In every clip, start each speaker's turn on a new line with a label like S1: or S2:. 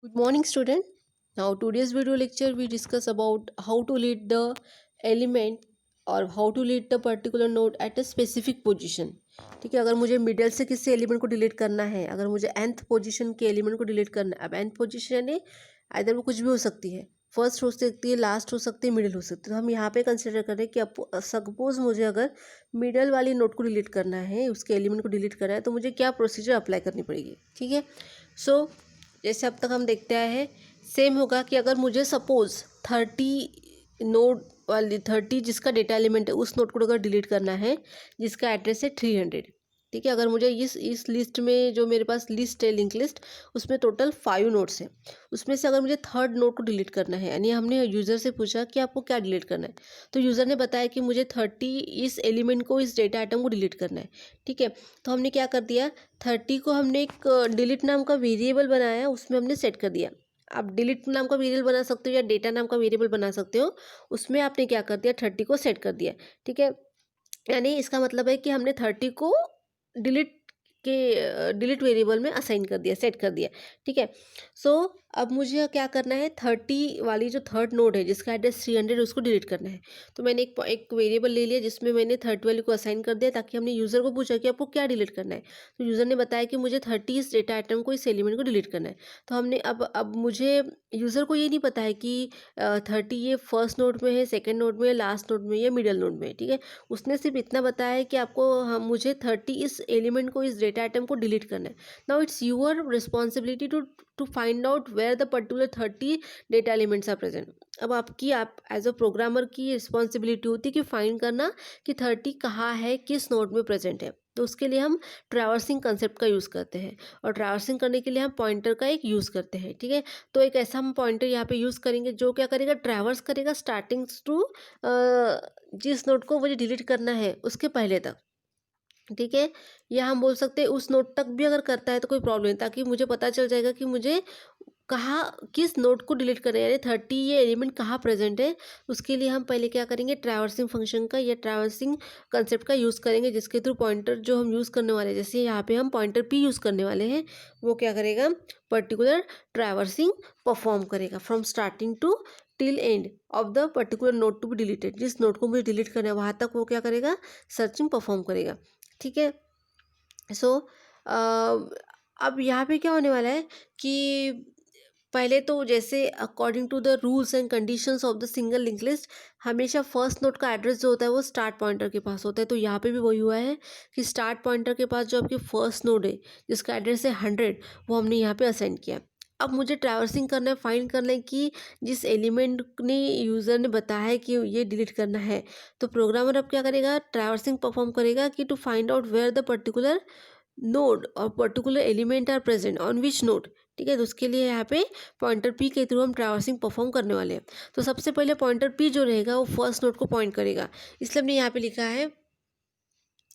S1: Good morning, student. Now, today's video lecture we discuss about how to lead the element और how to lead the particular node at a specific position. ठीक है, अगर मुझे middle से किसी element को delete करना है, अगर मुझे nth पोजीशन के एलिमेंट को डिलीट करना है, अब nth पोजीशन यानी आइदर वो कुछ भी हो सकती है, फर्स्ट हो सकती है, लास्ट हो सकती है, मिडिल हो सकती है। तो हम यहाँ पे कंसिडर करें कि सपोज मुझे अगर मिडल वाली नोड को डिलीट करना है, उसके एलिमेंट को डिलीट करना है, तो मुझे क्या प्रोसीजर अप्लाई करनी पड़ेगी। ठीक है, सो जैसे अब तक हम देखते आए हैं, सेम होगा कि अगर मुझे सपोज 30 नोड वाली 30 जिसका डेटा एलिमेंट है उस नोड को अगर डिलीट करना है जिसका एड्रेस है 300। ठीक है, अगर मुझे इस लिस्ट में जो मेरे पास लिस्ट है लिंक लिस्ट, उसमें टोटल 5 नोड्स हैं, उसमें से अगर मुझे थर्ड नोड को डिलीट करना है, यानी हमने यूज़र से पूछा कि आपको क्या डिलीट करना है, तो यूज़र ने बताया कि मुझे 30 इस एलिमेंट को, इस डेटा आइटम को डिलीट करना है। ठीक है, तो हमने क्या कर दिया, 30 को हमने एक डिलीट नाम का वेरिएबल बनाया, उसमें हमने सेट कर दिया। आप डिलीट नाम का वेरिएबल बना सकते हो या डेटा नाम का वेरिएबल बना सकते हो, उसमें आपने क्या कर दिया, 30 को सेट कर दिया। ठीक है, यानी इसका मतलब है कि हमने 30 को डिलीट डिलीट वेरिएबल में असाइन कर दिया, सेट कर दिया। ठीक है, सो अब मुझे क्या करना है, 30 वाली जो थर्ड नोड है जिसका एड्रेस 300 उसको डिलीट करना है। तो मैंने एक वेरिएबल ले लिया जिसमें मैंने 30 वाली को असाइन कर दिया, ताकि हमने यूज़र को पूछा कि आपको क्या डिलीट करना है, तो यूज़र ने बताया कि मुझे 30 इस डेटा आइटम को, इस एलिमेंट को डिलीट करना है। तो हमने अब मुझे यूज़र को ये नहीं पता है कि 30 ये फर्स्ट नोड में है, सेकेंड नोड में है, लास्ट नोड में या मिडल नोड में है। ठीक है, उसने सिर्फ इतना बताया है कि आपको मुझे 30 इस एलिमेंट को, इस डेटा आइटम को डिलीट करना है। Now it's your responsibility to find out where the particular 30 data elements are present. अब आप एज अ प्रोग्रामर की रिस्पॉन्सिबिलिटी होती है कि फाइंड करना कि 30 कहाँ है, किस नोड में प्रेजेंट है। तो उसके लिए हम ट्रैवर्सिंग कंसेप्ट का यूज़ करते हैं, और ट्रैवर्सिंग करने के लिए हम पॉइंटर का एक यूज़ करते हैं। ठीक है, तो एक ऐसा हम पॉइंटर यहाँ पे यूज़ करेंगे जो क्या करेगा, ट्रैवर्स करेगा स्टार्टिंग टू जिस नोड को मुझे डिलीट करना है उसके पहले तक। ठीक है, या हम बोल सकते हैं उस नोड तक भी अगर करता है तो कोई प्रॉब्लम नहीं, ताकि मुझे पता चल जाएगा कि मुझे कहाँ, किस नोड को डिलीट करना है, यानी 30 ये एलिमेंट कहाँ प्रेजेंट है। उसके लिए हम पहले क्या करेंगे, ट्रैवर्सिंग फंक्शन का या ट्रैवर्सिंग कंसेप्ट का यूज़ करेंगे, जिसके थ्रू पॉइंटर जो हम यूज़ करने वाले हैं, जैसे यहाँ पे हम पॉइंटर पी यूज़ करने वाले हैं, वो क्या करेगा, पर्टिकुलर ट्रैवर्सिंग परफॉर्म करेगा from starting to till end of the particular node to be deleted. जिस नोड को मुझे डिलीट करना है वहाँ तक वो क्या करेगा, सर्चिंग परफॉर्म करेगा। ठीक है, सो अब यहाँ पे क्या होने वाला है कि पहले तो जैसे according to the rules and conditions of the single link list, हमेशा फर्स्ट नोड का एड्रेस जो होता है वो स्टार्ट पॉइंटर के पास होता है। तो यहाँ पे भी वही हुआ है कि स्टार्ट पॉइंटर के पास जो आपकी फर्स्ट नोड है जिसका एड्रेस है 100, वो हमने यहाँ पे असाइन किया। अब मुझे ट्रैवर्सिंग करना है, फाइंड करना है कि जिस एलिमेंट ने यूज़र ने बताया है कि ये डिलीट करना है, तो प्रोग्रामर अब क्या करेगा, ट्रैवर्सिंग परफॉर्म करेगा कि to find out where the particular node और particular element are present on which node. ठीक है, तो उसके लिए यहाँ पे पॉइंटर पी के थ्रू हम ट्रैवर्सिंग परफॉर्म करने वाले हैं। तो सबसे पहले पॉइंटर पी जो रहेगा वो फर्स्ट नोड को पॉइंट करेगा, इसलिए हमने यहाँ पे लिखा है,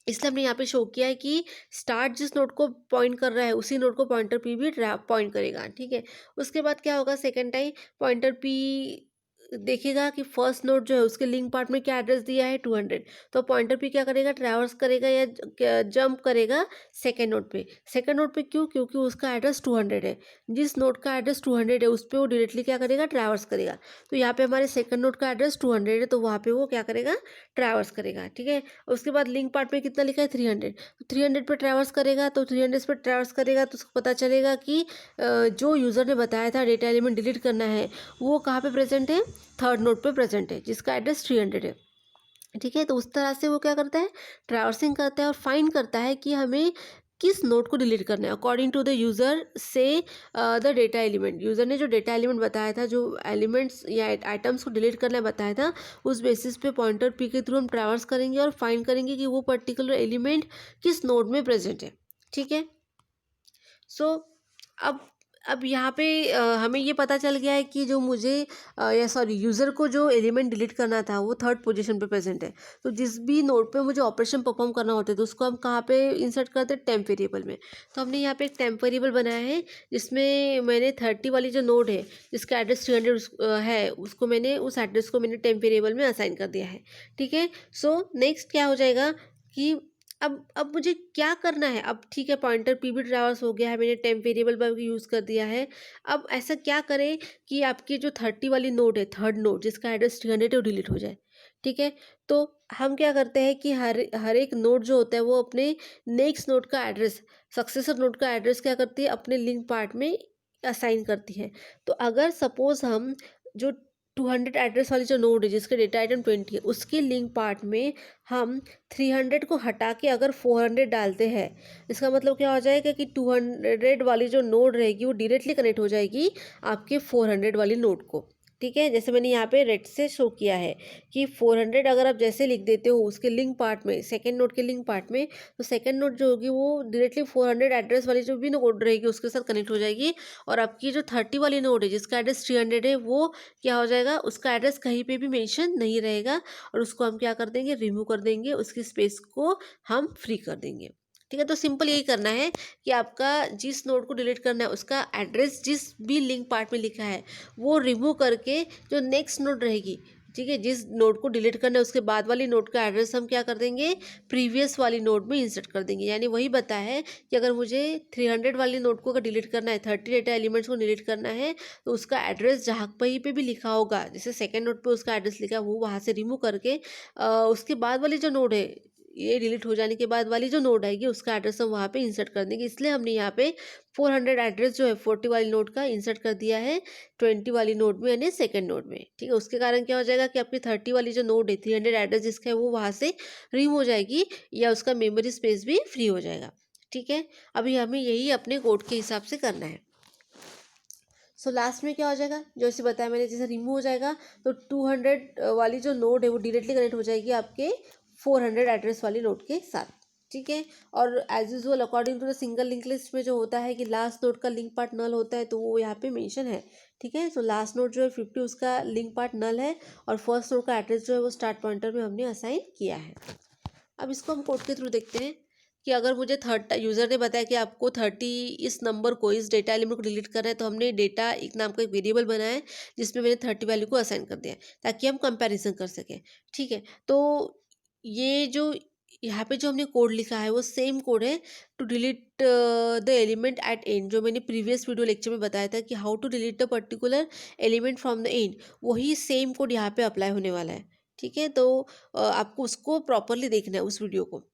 S1: इसलिए हमने यहाँ पे शो किया है कि स्टार्ट जिस नोड को पॉइंट कर रहा है उसी नोड को पॉइंटर पी भी पॉइंट करेगा। ठीक है, उसके बाद क्या होगा, सेकेंड टाइम पॉइंटर पी देखेगा कि फर्स्ट नोड जो है उसके लिंक पार्ट में क्या एड्रेस दिया है 200, तो पॉइंटर पी क्या करेगा, ट्रैवर्स करेगा या जंप करेगा सेकेंड नोड पे। सेकेंड नोड पे क्यों, क्योंकि उसका एड्रेस 200 है, जिस नोड का एड्रेस 200 है उस पर वो डायरेक्टली क्या करेगा, ट्रैवर्स करेगा। तो यहाँ पे हमारे सेकेंड नोड का एड्रेस 200 है, तो वहाँ पे वो क्या करेगा, ट्रैवर्स करेगा। ठीक है, उसके बाद लिंक पार्ट में कितना लिखा है 300, तो 300 पे ट्रैवर्स करेगा, तो 300 पे ट्रैवर्स करेगा तो उसको पता चलेगा कि जो यूज़र ने बताया था डेटा एलिमेंट डिलीट करना है वो कहाँ पे प्रेजेंट है, थर्ड नोड पे प्रेजेंट है जिसका एड्रेस 300 है। ठीक है, तो उस तरह से वो क्या करता है, ट्रैवर्सिंग करता है और फाइंड करता है कि हमें किस नोड को डिलीट करना है अकॉर्डिंग टू द यूज़र से द डेटा एलिमेंट। यूज़र ने जो डेटा एलिमेंट बताया था, जो एलिमेंट्स या आइटम्स को डिलीट करना बताया था, उस बेसिस पे पॉइंटर पी के थ्रू हम ट्रैवर्स करेंगे और फाइंड करेंगे कि वो पर्टिकुलर एलिमेंट किस नोड में प्रेजेंट है। ठीक है, सो अब यहाँ पे हमें ये पता चल गया है कि जो मुझे या सॉरी यूज़र को जो एलिमेंट डिलीट करना था वो थर्ड पोजीशन पे प्रेजेंट है। तो जिस भी नोड पे मुझे ऑपरेशन परफॉर्म करना होता है तो उसको हम कहाँ पे इंसर्ट करते हैं, टेम्प वेरिएबल में। तो हमने यहाँ पे एक टेम्प वेरिएबल बनाया है जिसमें मैंने 30 वाली जो नोड है जिसका एड्रेस 300 है, उसको मैंने, उस एड्रेस को मैंने टेम्प वेरिएबल में असाइन कर दिया है। ठीक है, सो नेक्स्ट क्या हो जाएगा कि अब मुझे क्या करना है? अब ठीक है, पॉइंटर पी भी ट्रैवर्स हो गया है, मैंने टेम्प वेरिएबल पर भी यूज़ कर दिया है। अब ऐसा क्या करें कि आपकी जो 30 वाली नोड है, थर्ड नोड जिसका एड्रेस 300 है, वो डिलीट हो जाए। ठीक है? तो हम क्या करते हैं कि हर हर एक नोड जो होता है वो अपने नेक्स्ट नोड का एड्रेस, सक्सेसर नोड का एड्रेस क्या करती है, अपने लिंक पार्ट में असाइन करती है। तो अगर सपोज़ हम जो 200 एड्रेस वाली जो नोड है जिसका डेटा आइटम 20 है, उसके लिंक पार्ट में हम 300 को हटा के अगर 400 डालते हैं, इसका मतलब क्या हो जाएगा कि 200 वाली जो नोड रहेगी वो डायरेक्टली कनेक्ट हो जाएगी आपके 400 वाली नोड को। ठीक है, जैसे मैंने यहाँ पे रेड से शो किया है कि 400 अगर आप जैसे लिख देते हो उसके लिंक पार्ट में, सेकेंड नोड के लिंक पार्ट में, तो सेकेंड नोड जो होगी वो डायरेक्टली 400 एड्रेस वाली जो भी नोड रहेगी उसके साथ कनेक्ट हो जाएगी। और आपकी जो 30 वाली नोड है जिसका एड्रेस 300 है, वो क्या हो जाएगा, उसका एड्रेस कहीं पे भी मेंशन नहीं रहेगा और उसको हम क्या कर देंगे, रिमूव कर देंगे, उसकी स्पेस को हम फ्री कर देंगे। ठीक है, तो सिंपल यही करना है कि आपका जिस नोड को डिलीट करना है उसका एड्रेस जिस भी लिंक पार्ट में लिखा है वो रिमूव करके जो नेक्स्ट नोड रहेगी, ठीक है, जिस नोड को डिलीट करना है उसके बाद वाली नोड का एड्रेस हम क्या कर देंगे, प्रीवियस वाली नोड में इंसर्ट कर देंगे। यानी वही बताया है कि अगर मुझे 300 वाली नोड को अगर डिलीट करना है, 30 डेटा एलिमेंट्स को डिलीट करना है, तो उसका एड्रेस जहाँ कहीं पे भी लिखा होगा, जैसे सेकेंड नोड पे उसका एड्रेस लिखा है, वो वहाँ से रिमूव करके उसके बाद वाली जो नोड है, ये डिलीट हो जाने के बाद वाली जो नोड आएगी उसका एड्रेस हम वहाँ पे इंसर्ट कर देंगे। इसलिए हमने यहाँ पे 400 एड्रेस जो है 40 वाली नोड का इंसर्ट कर दिया है 20 वाली नोड में, यानी सेकेंड नोड में। ठीक है, उसके कारण क्या हो जाएगा कि आपकी 30 वाली जो नोड है, 300 एड्रेस जिसका है, वो वहाँ से रिमूव हो जाएगी या उसका मेमोरी स्पेस भी फ्री हो जाएगा। ठीक है, अभी हमें यही अपने कोड के हिसाब से करना है। सो लास्ट में क्या हो जाएगा, जो इसे बताया मैंने, जैसे रिमूव हो जाएगा तो 200 वाली जो नोड है वो डायरेक्टली कनेक्ट हो जाएगी आपके 400 एड्रेस वाली नोड के साथ। ठीक है, और as usual according to the single link list में जो होता है कि लास्ट नोड का लिंक पार्ट नल होता है, तो वो यहाँ पे मेंशन है। ठीक है, सो लास्ट नोड जो है 50 उसका लिंक पार्ट नल है और फर्स्ट नोड का एड्रेस जो है वो स्टार्ट पॉइंटर में हमने असाइन किया है। अब इसको हम कोड के थ्रू देखते हैं कि अगर मुझे यूज़र ने बताया कि आपको 30 इस नंबर को, इस डेटा एलिमेंट को डिलीट करना है, तो हमने डेटा एक नाम का एक वेरिएबल बनाया है जिसमें मैंने 30 वैल्यू को असाइन कर दिया है ताकि हम कंपैरिजन कर सकें। ठीक है, तो ये जो यहाँ पे जो हमने कोड लिखा है वो सेम कोड है to delete the element at end, जो मैंने प्रीवियस वीडियो लेक्चर में बताया था कि how to delete the particular element from the end, वही सेम कोड यहाँ पे अप्लाई होने वाला है। ठीक है, तो आपको उसको प्रॉपरली देखना है उस वीडियो को।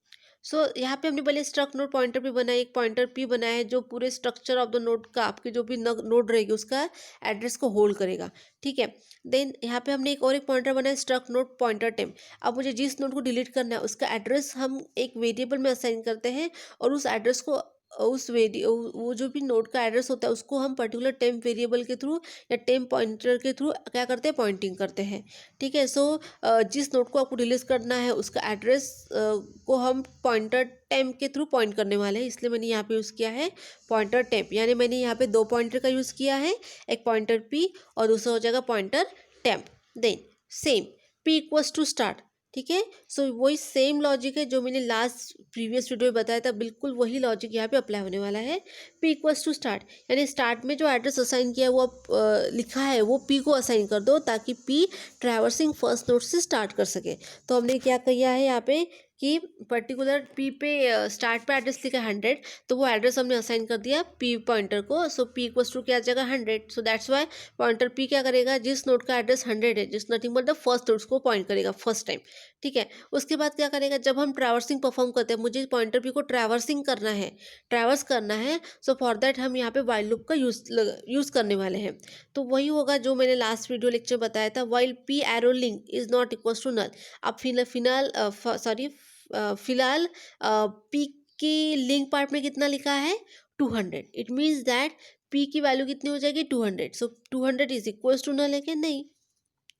S1: सो यहाँ पे हमने पहले स्ट्रक्ट नोड पॉइंटर भी बनाया, एक पॉइंटर पी बनाया है जो पूरे स्ट्रक्चर ऑफ द नोड का, आपके जो भी नोड रहेगी उसका एड्रेस को होल्ड करेगा। ठीक है, देन यहाँ पे हमने एक और एक पॉइंटर बनाया, स्ट्रक्ट नोड पॉइंटर टेम। अब मुझे जिस नोड को डिलीट करना है उसका एड्रेस हम एक वेरिएबल में असाइन करते हैं और उस एड्रेस को वो जो भी नोड का एड्रेस होता है उसको हम पर्टिकुलर टेम्प वेरिएबल के थ्रू या टेम्प पॉइंटर के थ्रू क्या करते हैं, पॉइंटिंग करते हैं। ठीक है, सो जिस नोड को आपको डिलीट करना है उसका एड्रेस को हम पॉइंटर टेम्प के थ्रू पॉइंट करने वाले हैं, इसलिए मैंने यहाँ पे यूज़ किया है पॉइंटर टेम्प। यानी मैंने यहाँ पे दो पॉइंटर का यूज़ किया है, एक पॉइंटर पी और दूसरा हो जाएगा pointer temp. Then same P equals to start. ठीक है, सो वही सेम लॉजिक है जो मैंने लास्ट प्रीवियस वीडियो में बताया था, बिल्कुल वही लॉजिक यहाँ पे अप्लाई होने वाला है। पी इक्वल्स टू स्टार्ट, यानी स्टार्ट में जो एड्रेस असाइन किया है वो आप लिखा है वो पी को असाइन कर दो ताकि पी ट्रैवर्सिंग फर्स्ट नोड से स्टार्ट कर सके। तो हमने क्या किया है यहाँ पे कि पर्टिकुलर पी पे स्टार्ट पे एड्रेस लिखा है 100, तो वो एड्रेस हमने असाइन कर दिया पी पॉइंटर को। सो पी इक्वल्स टू क्या आ जाएगा, 100। So that's why pointer P क्या करेगा, जिस नोड का एड्रेस 100 है, जिस nothing but the first nodes को पॉइंट करेगा फर्स्ट टाइम। ठीक है, उसके बाद क्या करेगा, जब हम ट्रैवर्सिंग परफॉर्म करते हैं, मुझे पॉइंटर पी को ट्रैवर्सिंग करना है, ट्रैवर्स करना है, सो फॉर दैट हम यहाँ पे वाइल लूप का यूज़ करने वाले हैं। तो वही होगा जो मैंने लास्ट वीडियो लेक्चर बताया था, while P arrow link is not equals to null. अब फिलहाल पी की लिंक पार्ट में कितना लिखा है, 200। इट मीन्स दैट पी की वैल्यू कितनी हो जाएगी, 200। So 200 is equals to null है कि नहीं,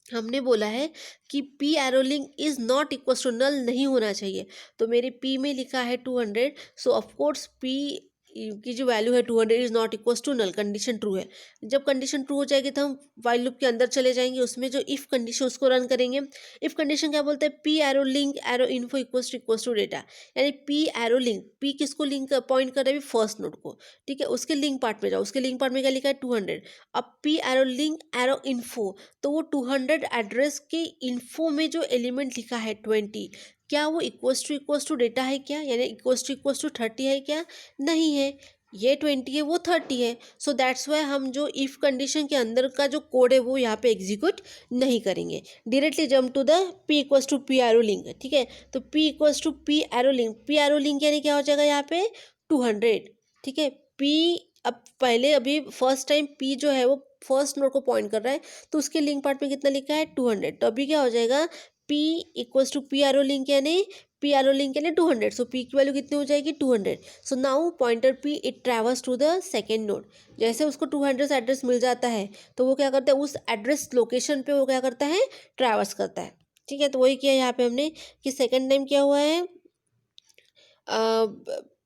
S1: हमने बोला है कि P arrow link is not equals to null नहीं होना चाहिए। तो मेरे पी में लिखा है 200, सो ऑफकोर्स पी की जो वैल्यू है 200 is not equals to null, condition true है। जब कंडीशन ट्रू हो जाएगी तो हम वाइल लूप के अंदर चले जाएंगे, उसमें जो इफ कंडीशन उसको रन करेंगे। इफ कंडीशन क्या बोलते हैं, P arrow link arrow info equals to data, यानी पी एरो लिंक, पी किसको लिंक पॉइंट कर रहे हैं, फर्स्ट नोड को। ठीक है, उसके लिंक पार्ट में जाओ, उसके लिंक पार्ट में क्या लिखा है, 200। अब P arrow link arrow info, तो वो 200 एड्रेस के इन्फो में जो एलिमेंट लिखा है 20, क्या वो इक्वल्स टू डेटा है क्या, यानी इक्वल्स टू 30 है क्या, नहीं है, ये 20 है वो 30 है। सो दैट्स वाई हम जो इफ़ कंडीशन के अंदर का जो कोड है वो यहाँ पे एग्जीक्यूट नहीं करेंगे, directly jump to the P equals to P arrow link. ठीक है, तो P equals to P arrow link, P arrow link यानी क्या हो जाएगा यहाँ पे 200। ठीक है, पी, अब पहले अभी फर्स्ट टाइम पी जो है वो फर्स्ट नोड को पॉइंट कर रहा है, तो उसके लिंक पार्ट में कितना लिखा है 200, तो अभी क्या हो जाएगा p equals to P arrow link यानी पी एरो लिंक यानी 200, सो पी की वैल्यू कितनी हो जाएगी 200। So now pointer p it travels to the second node, जैसे उसको 200 से एड्रेस मिल जाता है तो वो क्या करता है उस एड्रेस लोकेशन पे वो क्या करता है ट्रैवल्स करता है। ठीक है, तो वही किया यहाँ पे हमने कि सेकेंड टाइम क्या हुआ है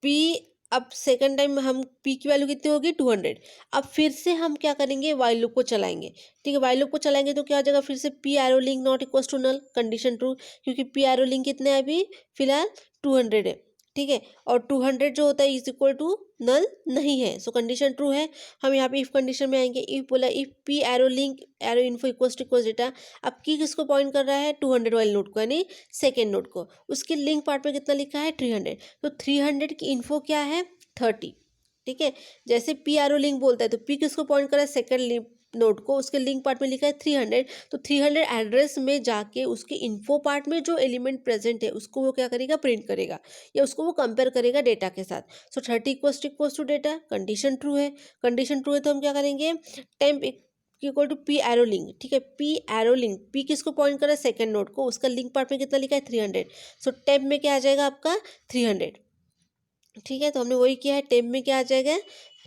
S1: पी, अब सेकेंड टाइम हम पी की वैल्यू कितनी होगी 200। अब फिर से हम क्या करेंगे वाइल लूप को चलाएंगे। ठीक है, वाइल लूप को चलाएंगे तो क्या हो जाएगा फिर से p arrow link not equals to null, condition true, क्योंकि पी एरो लिंक कितने है अभी फिलहाल 200 है। ठीक है, और 200 जो होता है इज इक्वल टू नल नहीं है, सो कंडीशन ट्रू है। हम यहाँ पे इफ कंडीशन में आएंगे, इफ बोला if P arrow link arrow info equals two equals data, अब की किसको पॉइंट कर रहा है 200 वाले नोड को यानी सेकेंड नोड को, उसके लिंक पार्ट में कितना लिखा है 300, तो 300 की इन्फो क्या है 30। ठीक है, जैसे पी आर ओ लिंक बोलता है तो पी किसको पॉइंट कर रहा है सेकेंड नोड को, उसके लिंक पार्ट में लिखा है 300, तो 300 एड्रेस में जाके उसके इन्फो पार्ट में जो एलिमेंट प्रेजेंट है उसको वो क्या करेगा प्रिंट करेगा या उसको वो कंपेयर करेगा डेटा के साथ। So 30 equals to data, condition true है, कंडीशन ट्रू है तो हम क्या करेंगे temp equal to P arrow link. ठीक है, पी एरो लिंक, पी किसको पॉइंट कर रहा है सेकेंड नोड को, उसका लिंक पार्ट में कितना लिखा है 300, सो टेम्प में क्या आ जाएगा आपका 300। ठीक है, तो हमने वही किया है, टेम्प में क्या आ जाएगा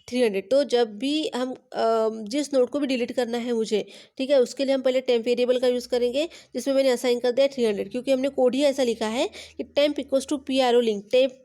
S1: 300। तो जब भी हम जिस नोड को भी डिलीट करना है मुझे, ठीक है, उसके लिए हम पहले टेम्प वेरिएबल का यूज़ करेंगे जिसमें मैंने असाइन कर दिया 300, क्योंकि हमने कोड ही ऐसा लिखा है कि temp equals to P arrow link. Temp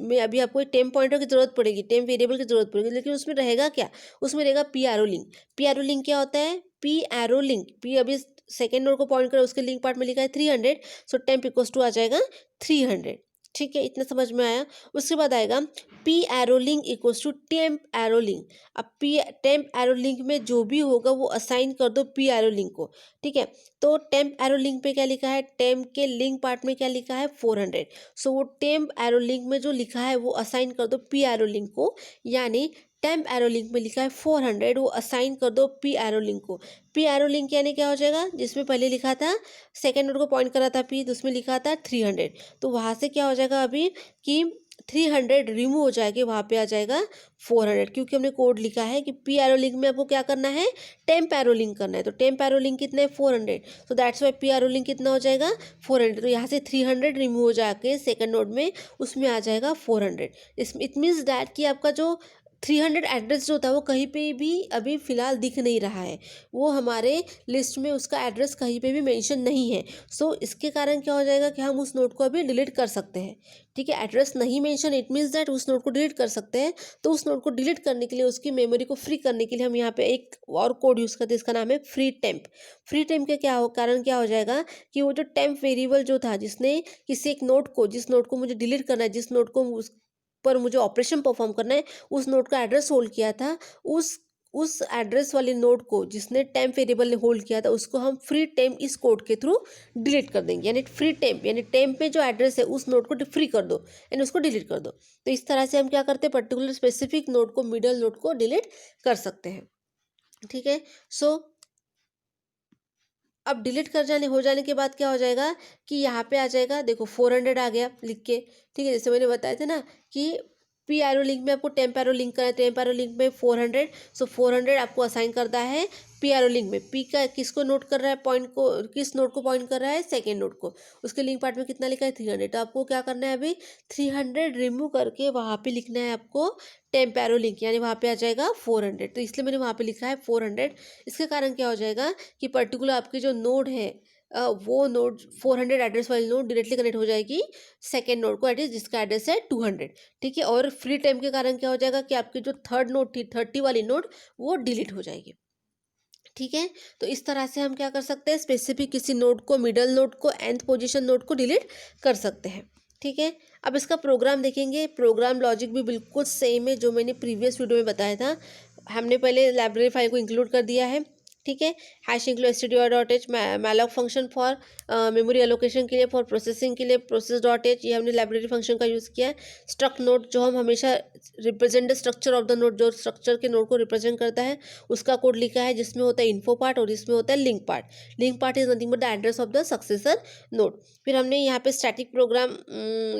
S1: में अभी आपको एक टेम्प पॉइंटर की जरूरत पड़ेगी, टेम्प वेरिएबल की जरूरत पड़ेगी, लेकिन उसमें रहेगा क्या, उसमें रहेगा P arrow link. P arrow link क्या होता है, पी एरो लिंक, पी अभी सेकेंड नोड को पॉइंट कर उसके लिंक पार्ट में लिखा है 300, सो टेम्प इक्वल्स टू आ जाएगा 300। ठीक है, इतना समझ में आया। उसके बाद आएगा p arrow link equals to temp arrow link. अब पी टेम्प एरो लिंक में जो भी होगा वो असाइन कर दो पी एरो लिंक को। ठीक है, तो टेम्प एरो लिंक पे क्या लिखा है, टेम्प के लिंक पार्ट में क्या लिखा है 400, सो वो टेम्प एरो लिंक में जो लिखा है वो असाइन कर दो पी एरो लिंक को, यानी टेम्प एरो लिंक में लिखा है 400, वो असाइन कर दो पी एरो लिंक को। पी एरो लिंक यानी क्या हो जाएगा, जिसमें पहले लिखा था सेकेंड नोड को पॉइंट करा था पी, तो उसमें लिखा था 300, तो वहाँ से क्या हो जाएगा अभी कि 300 रिमूव हो जाएगी, वहाँ पे आ जाएगा 400, क्योंकि हमने कोड लिखा है कि पी एरो लिंक में आपको क्या करना है टेम्प एरो लिंक करना है, तो टेम्प एरो लिंक कितना है 400, तो that's why P arrow link कितना हो जाएगा 400, तो यहाँ से 300 रिमूव हो जाके सेकंड नोड में उसमें आ जाएगा 400। इट मीन्स दैट कि आपका जो 300 एड्रेस जो था वो कहीं पे भी अभी फ़िलहाल दिख नहीं रहा है, वो हमारे लिस्ट में उसका एड्रेस कहीं पे भी मेंशन नहीं है। सो इसके कारण क्या हो जाएगा कि हम उस नोड को अभी डिलीट कर सकते हैं। ठीक है, एड्रेस नहीं मेंशन इट मीन्स दैट उस नोड को डिलीट कर सकते हैं, तो उस नोड को डिलीट करने के लिए उसकी मेमोरी को फ्री करने के लिए हम यहाँ पे एक और कोड यूज़ करते हैं, इसका नाम है फ्री टेम्प। फ्री टेम्प के कारण क्या हो जाएगा कि वो जो टेम्प वेरिएबल जो था जिसने किसी एक नोड को, जिस नोड को मुझे डिलीट करना है, जिस नोड को पर मुझे ऑपरेशन परफॉर्म करना है, उस नोड का एड्रेस होल्ड किया था, उस एड्रेस वाले नोड को जिसने टेम्प वेरिएबल ने होल्ड किया था उसको हम फ्री टेम्प इस कोड के थ्रू डिलीट कर देंगे, यानी फ्री टेम्प यानी टेम्प में जो एड्रेस है उस नोड को फ्री कर दो यानी उसको डिलीट कर दो। तो इस तरह से हम क्या करते हैं पर्टिकुलर स्पेसिफिक नोड को, मिडल नोड को डिलीट कर सकते हैं। ठीक है, सो अब डिलीट कर जाने के बाद क्या हो जाएगा कि यहाँ पे आ जाएगा, देखो 400 आ गया लिख के। ठीक है, जैसे मैंने बताया था ना कि पी एरो लिंक में आपको टेम्प एरो लिंक करना है, टेम्प एरो लिंक में 400, सो 400 आपको असाइन करता है पी एरो लिंक में। पी का किसको नोट कर रहा है, पॉइंट को, किस नोड को पॉइंट कर रहा है सेकेंड नोड को, उसके लिंक पार्ट में कितना लिखा है 300, तो आपको क्या करना है अभी 300 रिमूव करके वहाँ पे लिखना है आपको टेम्प एरो लिंक, यानी वहाँ पे आ जाएगा 400, तो इसलिए मैंने वहाँ पे लिखा है 400। इसके कारण क्या हो जाएगा कि पर्टिकुलर आपकी जो नोड है वो नोड 400 एड्रेस वाली नोड डायरेक्टली कनेक्ट हो जाएगी सेकेंड नोड को, एड्रेस जिसका एड्रेस है 200। ठीक है, और फ्री टाइम के कारण क्या हो जाएगा कि आपकी जो थर्ड नोड थी 30 वाली नोड वो डिलीट हो जाएगी। ठीक है, तो इस तरह से हम क्या कर सकते हैं स्पेसिफिक किसी नोड को, मिडल नोड को, nth पोजीशन नोड को डिलीट कर सकते हैं। ठीक है, अब इसका प्रोग्राम देखेंगे। प्रोग्राम लॉजिक भी बिल्कुल सेम है जो मैंने प्रीवियस वीडियो में बताया था। हमने पहले लाइब्रेरी फाइल को इंक्लूड कर दिया है। ठीक है। Hash include stdio dot H malloc function for memory allocation के लिए, फॉर प्रोसेसिंग के लिए प्रोसेस डॉट एच, ये हमने लाइब्रेरी फंक्शन का यूज़ किया है। स्ट्रक्ट नोड जो हम हमेशा represent the structure of the node, जो स्ट्रक्चर के नोड को रिप्रेजेंट करता है उसका कोड लिखा है, जिसमें होता है इन्फो पार्ट और इसमें होता है link part. Link part is nothing but the address of the successor node. फिर हमने यहाँ पे स्टैटिक प्रोग्राम,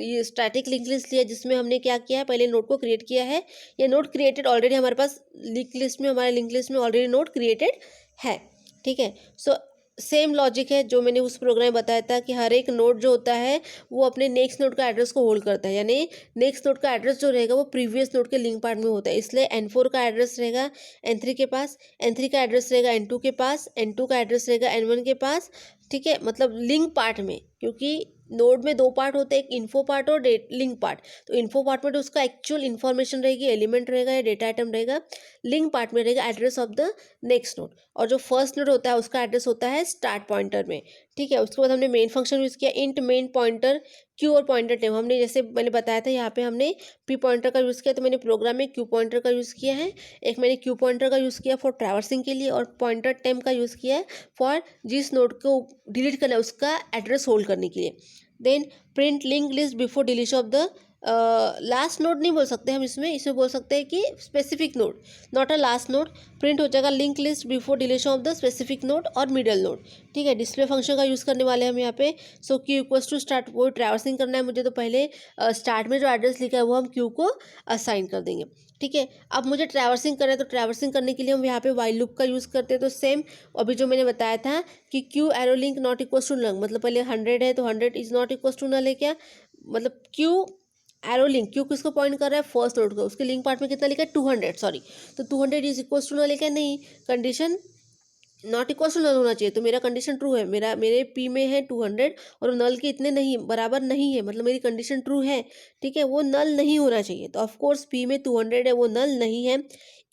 S1: ये स्टैटिक लिंक लिस्ट लिया, जिसमें हमने क्या किया है, पहले नोड को क्रिएट किया है। ये नोड क्रिएटेड ऑलरेडी हमारे पास लिंक लिस्ट में, हमारे लिंक लिस्ट में ऑलरेडी नोड क्रिएटेड है। ठीक है। सो सेम लॉजिक है जो मैंने उस प्रोग्राम में बताया था कि हर एक नोड जो होता है वो अपने नेक्स्ट नोड का एड्रेस को होल्ड करता है, यानी नेक्स्ट नोड का एड्रेस जो रहेगा वो प्रीवियस नोड के लिंक पार्ट में होता है। इसलिए N4 का एड्रेस रहेगा N3 के पास, N3 का एड्रेस रहेगा N2 के पास, N2 का एड्रेस रहेगा N1 के पास। ठीक है, मतलब लिंक पार्ट में, क्योंकि नोड में दो पार्ट होते हैं, एक इन्फो पार्ट और लिंक पार्ट। तो इन्फो पार्ट में तो उसका एक्चुअल इन्फॉर्मेशन रहेगी, एलिमेंट रहेगा या डेटा आइटम रहेगा। लिंक पार्ट में रहेगा address of the next node, और जो फर्स्ट नोड होता है उसका एड्रेस होता है स्टार्ट पॉइंटर में। ठीक है। उसके बाद हमने मेन फंक्शन यूज़ किया, इंट मेन पॉइंटर क्यू और पॉइंटर टेम। हमने जैसे मैंने बताया था यहाँ पे हमने पी पॉइंटर का यूज़ किया, तो मैंने प्रोग्राम में क्यू पॉइंटर का यूज़ किया है। एक मैंने क्यू पॉइंटर का यूज़ किया फॉर ट्रैवर्सिंग के लिए, और पॉइंटर टेम का यूज़ किया है फॉर जिस नोड को डिलीट करना है उसका एड्रेस होल्ड करने के लिए। Then print link list before deletion of the last node नहीं बोल सकते हम इसमें बोल सकते हैं कि specific node, not a last node. Print हो जाएगा link list before deletion of the specific node और मिडल नोड। ठीक है। डिस्प्ले फंक्शन का यूज़ करने वाले हम यहाँ पे। सो क्यू इक्वल्स टू स्टार्ट, वो ट्रैवर्सिंग करना है मुझे, तो पहले स्टार्ट में जो एड्रेस लिखा है वो हम क्यू को असाइन कर देंगे। ठीक है। अब मुझे ट्रैवर्सिंग करना है, तो ट्रैवर्सिंग करने के लिए हम यहाँ पे वाइल लूप का यूज़ करते हैं। तो सेम अभी जो मैंने बताया था कि q arrow link not equals to null, मतलब पहले 100 है तो 100 is not equals to null है क्या, मतलब क्यू एरो लिंक, क्यू किसको पॉइंट कर रहा है, फर्स्ट नोड को, उसके लिंक पार्ट में कितना लिखा है 200, सॉरी, तो 200 इज इक्वल्स टू नल है क्या, नहीं, condition not equal to null होना चाहिए। तो मेरा कंडीशन ट्रू है, मेरे पी में है 200 और नल के इतने नहीं बराबर नहीं है, मतलब मेरी कंडीशन ट्रू है। ठीक है, वो नल नहीं होना चाहिए, तो ऑफकोर्स पी में 200 है वो नल नहीं है।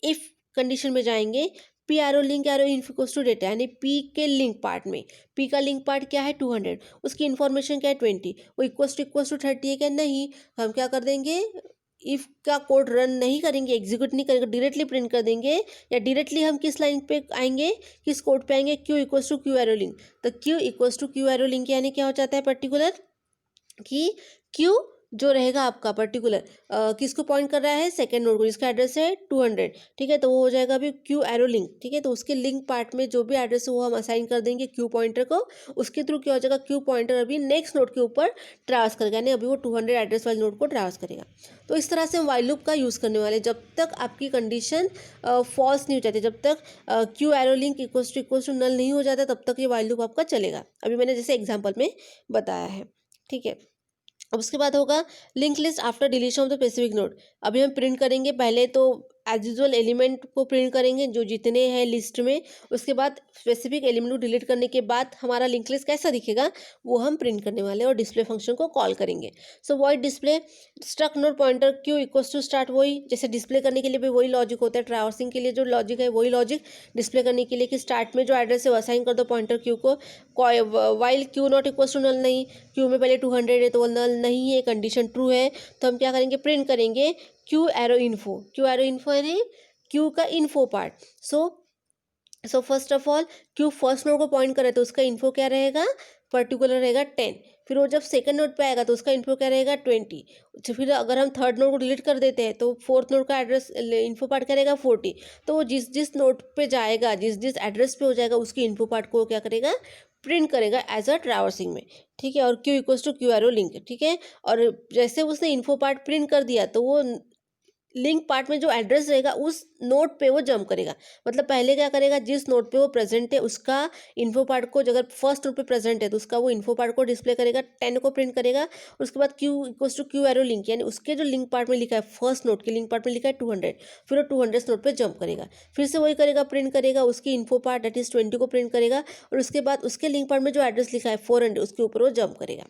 S1: इफ़ कंडीशन में जाएंगे, p arrow link arrow equals to data, यानी पी के लिंक पार्ट में, पी का लिंक पार्ट क्या है 200, उसकी इन्फॉर्मेशन क्या है 20, वो इक्वल्स टू 30 है क्या, नहीं, हम क्या कर देंगे, इफ़ का कोड रन नहीं करेंगे, एग्जीक्यूट नहीं करेंगे, डायरेक्टली प्रिंट कर देंगे। या डायरेक्टली हम किस लाइन पे आएंगे, किस कोड पे आएंगे, Q equals to Q arrow link. तो Q equals to Q arrow link यानी क्या हो जाता है पर्टिकुलर, कि क्यू जो रहेगा आपका पर्टिकुलर किसको पॉइंट कर रहा है, सेकेंड नोड को, जिसका एड्रेस है 200। ठीक है, तो वो हो जाएगा अभी क्यू एरो लिंक। ठीक है, तो उसके लिंक पार्ट में जो भी एड्रेस है वो हम असाइन कर देंगे क्यू पॉइंटर को। उसके थ्रू क्या हो जाएगा, क्यू पॉइंटर अभी नेक्स्ट नोड के ऊपर ट्रांस करेगा, यानी अभी वो 200 एड्रेस वाले नोड को ट्रांस करेगा। तो इस तरह से हम वाइल लूप का यूज़ करने वाले, जब तक आपकी कंडीशन फॉल्स नहीं हो जाती, जब तक q arrow link equals to null नहीं हो जाता, तब तक ये वाइल लूप आपका चलेगा। अभी मैंने जैसे एग्जाम्पल में बताया है। ठीक है, अब उसके बाद होगा link list after deletion of the specific node. अभी हम प्रिंट करेंगे, पहले तो एज यूजुअल एलिमेंट को प्रिंट करेंगे जो जितने हैं लिस्ट में, उसके बाद स्पेसिफिक एलिमेंट को डिलीट करने के बाद हमारा लिंक लिस्ट कैसा दिखेगा वो हम प्रिंट करने वाले हैं, और डिस्प्ले फंक्शन को कॉल करेंगे। So void display struct node pointer Q equals to start, वही जैसे डिस्प्ले करने के लिए भी वही लॉजिक होता है, ट्रैवर्सिंग के लिए जो लॉजिक है वही लॉजिक डिस्प्ले करने के लिए, कि स्टार्ट में जो एड्रेस है वो असाइन कर दो पॉइंटर क्यू को, while q not equals to null, नहीं, क्यू में पहले 200 है तो वो नल नहीं है, कंडीशन ट्रू है, तो हम क्या करेंगे, प्रिंट करेंगे Q arrow info. Q arrow info यानी क्यू का info part. So first of all Q first node को पॉइंट करे तो उसका इन्फो क्या रहेगा, पर्टिकुलर रहेगा 10। फिर वो जब सेकंड नोड पे आएगा तो उसका इन्फो क्या रहेगा 20। तो फिर अगर हम थर्ड नोड को डिलीट कर देते हैं तो फोर्थ नोड का एड्रेस इन्फो पार्ट क्या रहेगा 40। तो वो जिस नोड पे जाएगा, जिस एड्रेस पे हो जाएगा, उसकी इन्फो पार्ट को क्या करेगा, प्रिंट करेगा एज अ ट्रैवर्सिंग में। ठीक है, और q equals to Q arrow link. ठीक है, और जैसे उसने इन्फो पार्ट प्रिंट कर दिया तो वो लिंक पार्ट में जो एड्रेस रहेगा उस नोड पे वो जंप करेगा। मतलब पहले क्या करेगा, जिस नोड पे वो प्रेजेंट है उसका इन्फो पार्ट को, अगर फर्स्ट नोड पे प्रेजेंट है तो उसका वो इन्फो पार्ट को डिस्प्ले करेगा, 10 को प्रिंट करेगा। और उसके बाद q equals to Q arrow link, यानी उसके जो लिंक पार्ट में लिखा है, फर्स्ट नोड के लिंक पार्ट में लिखा है 200, फिर वो 200 नोड पर जंप करेगा, फिर से वही करेगा, प्रिंट करेगा उसकी इन्फो पार्ट दैट इज 20 को प्रिंट करेगा, और उसके बाद उसके लिंक पार्ट में जो एड्रेस लिखा है 400 उसके ऊपर वो जंप करेगा।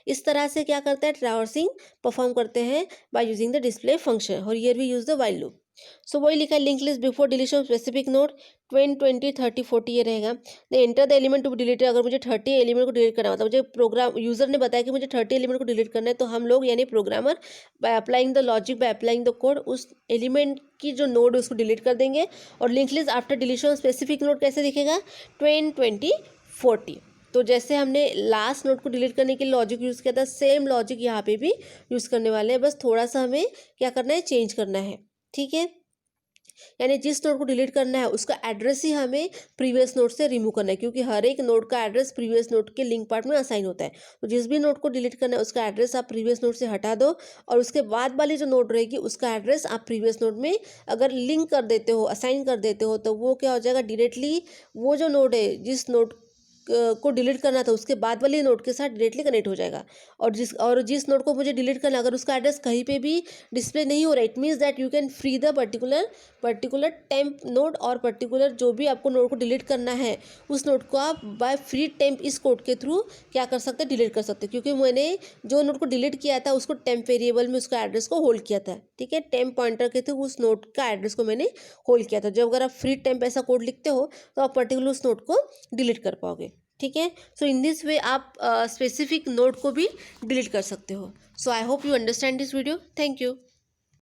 S1: इस तरह से क्या करता है, ट्रैवर्सिंग परफॉर्म करते हैं by using the display function, और here we use the while loop. So वही लिखा है link list before deletion specific node 20 20 30 40 ये रहेगा। Then enter the element to be deleted, अगर मुझे 30 एलिमेंट को डिलीट करना, मतलब मुझे प्रोग्राम यूजर ने बताया कि मुझे 30 एलिमेंट को डिलीट करना है, तो हम लोग यानी programmer by applying the logic, by applying the code, उस एलिमेंट की जो नोड है उसको डिलीट कर देंगे। और link list after deletion specific node कैसे दिखेगा, 20 20 40। तो जैसे हमने लास्ट नोड को डिलीट करने के लिए लॉजिक यूज़ किया था, सेम लॉजिक यहाँ पे भी यूज़ करने वाले हैं, बस थोड़ा सा हमें क्या करना है, चेंज करना है। ठीक है, यानी जिस नोड को डिलीट करना है उसका एड्रेस ही हमें प्रीवियस नोड से रिमूव करना है, क्योंकि हर एक नोड का एड्रेस प्रीवियस नोड के लिंक पार्ट में असाइन होता है। तो जिस भी नोड को डिलीट करना है उसका एड्रेस आप प्रीवियस नोड से हटा दो, और उसके बाद वाली जो नोड रहेगी उसका एड्रेस आप प्रीवियस नोड में अगर लिंक कर देते हो, असाइन कर देते हो, तो वो क्या हो जाएगा, डायरेक्टली वो जो नोड है, जिस नोड को डिलीट करना था उसके बाद वाली नोड के साथ डायरेक्टली कनेक्ट हो जाएगा। और जिस नोड को मुझे डिलीट करना, अगर उसका एड्रेस कहीं पे भी डिस्प्ले नहीं हो रहा, it means that you can free the particular temp node, और पर्टिकुलर जो भी आपको नोड को डिलीट करना है उस नोड को आप बाय फ्री टेम्प इस कोड के थ्रू क्या कर सकते हैं, डिलीट कर सकते हैं। क्योंकि मैंने जो नोड को डिलीट किया था उसको टेम्प वेरिएबल में उसका एड्रेस को होल्ड किया था। ठीक है, टेम्प पॉइंटर के थ्रू उस नोड का एड्रेस को मैंने होल्ड किया था। जब अगर आप फ्री टेम्प ऐसा कोड लिखते हो तो आप पर्टिकुलर उस नोड को डिलीट कर पाओगे। ठीक है, सो इन दिस वे आप स्पेसिफिक नोड को भी डिलीट कर सकते हो। So I hope you understand this video. Thank you.